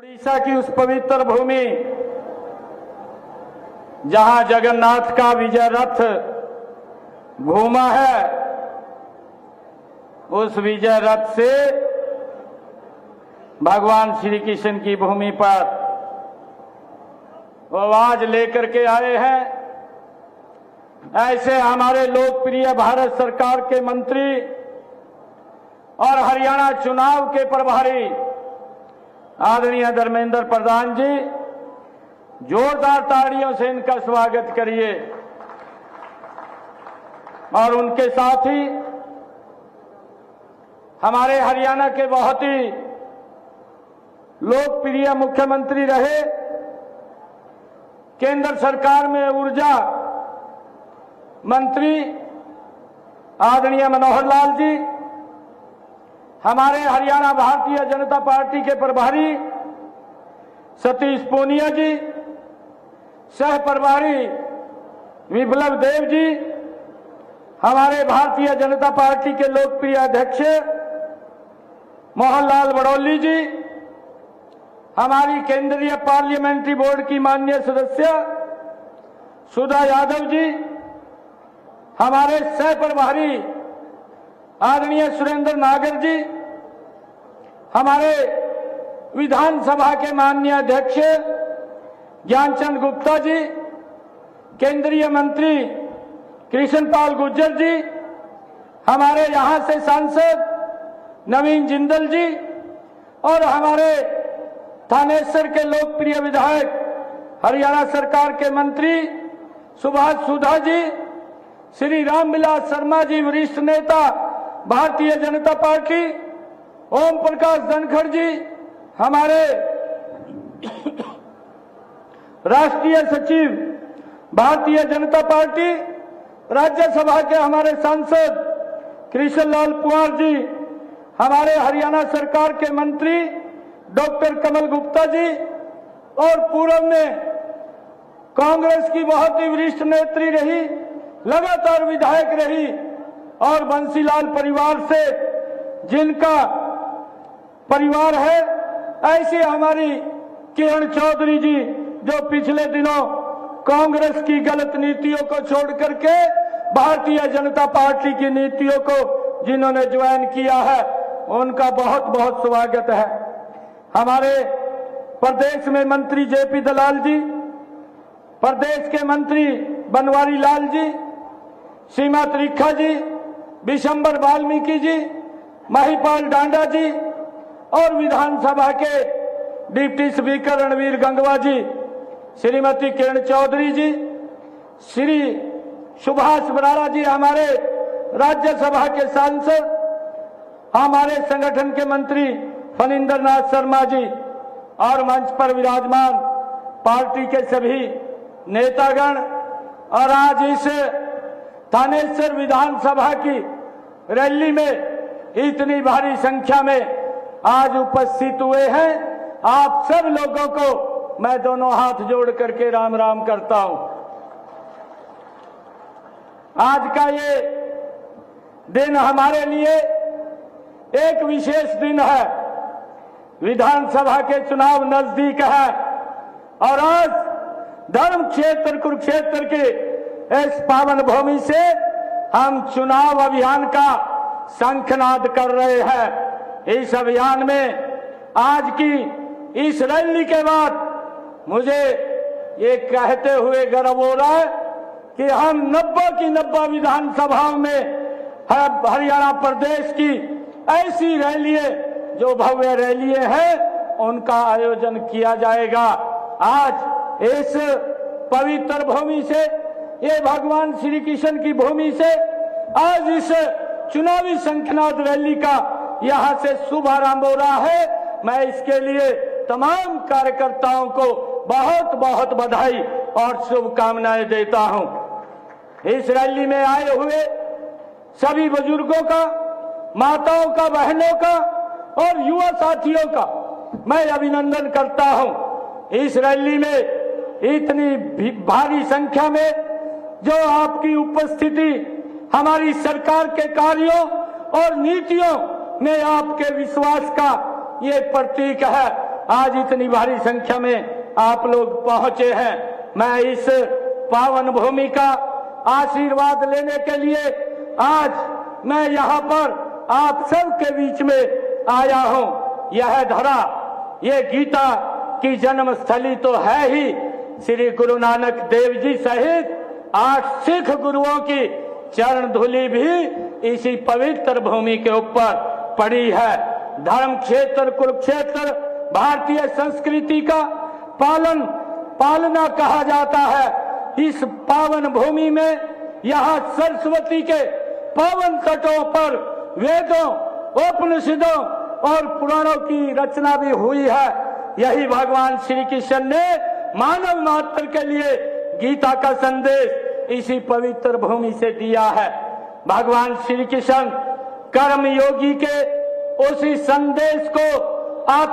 उड़ीसा की उस पवित्र भूमि जहां जगन्नाथ का विजय रथ घूमा है, उस विजय रथ से भगवान श्री कृष्ण की भूमि पर वो आज लेकर के आए हैं। ऐसे हमारे लोकप्रिय भारत सरकार के मंत्री और हरियाणा चुनाव के प्रभारी आदरणीय धर्मेंद्र प्रधान जी, जोरदार तालियों से इनका स्वागत करिए। और उनके साथ ही हमारे हरियाणा के बहुत ही लोकप्रिय मुख्यमंत्री रहे, केंद्र सरकार में ऊर्जा मंत्री आदरणीय मनोहर लाल जी, हमारे हरियाणा भारतीय जनता पार्टी के प्रभारी सतीश पूनिया जी, सह प्रभारी विप्लव देव जी, हमारे भारतीय जनता पार्टी के लोकप्रिय अध्यक्ष मोहनलाल बड़ौली जी, हमारी केंद्रीय पार्लियामेंट्री बोर्ड की माननीय सदस्य सुधा यादव जी, हमारे सह प्रभारी आदरणीय सुरेंद्र नागर जी, हमारे विधानसभा के माननीय अध्यक्ष ज्ञानचंद गुप्ता जी, केंद्रीय मंत्री कृष्णपाल गुर्जर जी, हमारे यहां से सांसद नवीन जिंदल जी और हमारे थानेश्वर के लोकप्रिय विधायक हरियाणा सरकार के मंत्री सुभाष सुधा जी, श्री रामविलास शर्मा जी वरिष्ठ नेता भारतीय जनता पार्टी, ओम प्रकाश धनखड़ जी हमारे राष्ट्रीय सचिव भारतीय जनता पार्टी, राज्यसभा के हमारे सांसद कृष्णलाल पुआर जी, हमारे हरियाणा सरकार के मंत्री डॉक्टर कमल गुप्ता जी और पूर्व में कांग्रेस की बहुत ही वरिष्ठ नेत्री रही, लगातार विधायक रही और बंसीलाल परिवार से जिनका परिवार है, ऐसे हमारी किरण चौधरी जी जो पिछले दिनों कांग्रेस की गलत नीतियों को छोड़ करके भारतीय जनता पार्टी की नीतियों को जिन्होंने ज्वाइन किया है, उनका बहुत बहुत स्वागत है। हमारे प्रदेश में मंत्री जेपी दलाल जी, प्रदेश के मंत्री बनवारी लाल जी, सीमा त्रिखा जी, विशंबर वाल्मीकि जी, महिपाल डांडा जी और विधानसभा के डिप्टी स्पीकर रणवीर गंगवा जी, श्रीमती किरण चौधरी जी, श्री सुभाष बराड़ा जी, हमारे राज्यसभा के सांसद, हमारे संगठन के मंत्री फणींद्र नाथ शर्मा जी और मंच पर विराजमान पार्टी के सभी नेतागण और आज इस थानेश्वर विधानसभा की रैली में इतनी भारी संख्या में आज उपस्थित हुए हैं। आप सब लोगों को मैं दोनों हाथ जोड़ करके राम राम करता हूं। आज का ये दिन हमारे लिए एक विशेष दिन है। विधानसभा के चुनाव नजदीक है और आज धर्म क्षेत्र कुरुक्षेत्र के इस पावन भूमि से हम चुनाव अभियान का शंखनाद कर रहे हैं। इस अभियान में आज की इस रैली के बाद मुझे ये कहते हुए गर्व हो रहा है कि हम 90 की 90 विधानसभाओं में हरियाणा प्रदेश की ऐसी रैलियां जो भव्य रैलियां हैं उनका आयोजन किया जाएगा। आज इस पवित्र भूमि से, ये भगवान श्री कृष्ण की भूमि से आज इस चुनावी शंखनाद रैली का यहां से शुभ आरंभ हो रहा है। मैं इसके लिए तमाम कार्यकर्ताओं को बहुत बहुत बधाई और शुभकामनाएं देता हूं। इस रैली में आए हुए सभी बुजुर्गों का, माताओं का, बहनों का और युवा साथियों का मैं अभिनंदन करता हूं। इस रैली में इतनी भारी संख्या में जो आपकी उपस्थिति हमारी सरकार के कार्यों और नीतियों में आपके विश्वास का ये प्रतीक है। आज इतनी भारी संख्या में आप लोग पहुंचे हैं। मैं इस पावन भूमि का आशीर्वाद लेने के लिए आज मैं यहाँ पर आप सब के बीच में आया हूँ। यह धरा, ये गीता की जन्मस्थली तो है ही। श्री गुरु नानक देव जी सहित 8 सिख गुरुओं की चरण धूलि भी इसी पवित्र भूमि के ऊपर पड़ी है। धर्म क्षेत्र कुरुक्षेत्र भारतीय संस्कृति का पालना कहा जाता है। इस पावन भूमि में यहाँ सरस्वती के पावन तटों पर वेदों, उपनिषदों और पुराणों की रचना भी हुई है। यही भगवान श्री कृष्ण ने मानव मात्र के लिए गीता का संदेश इसी पवित्र भूमि से दिया है। भगवान श्री कृष्ण कर्म योगी के उसी संदेश को आप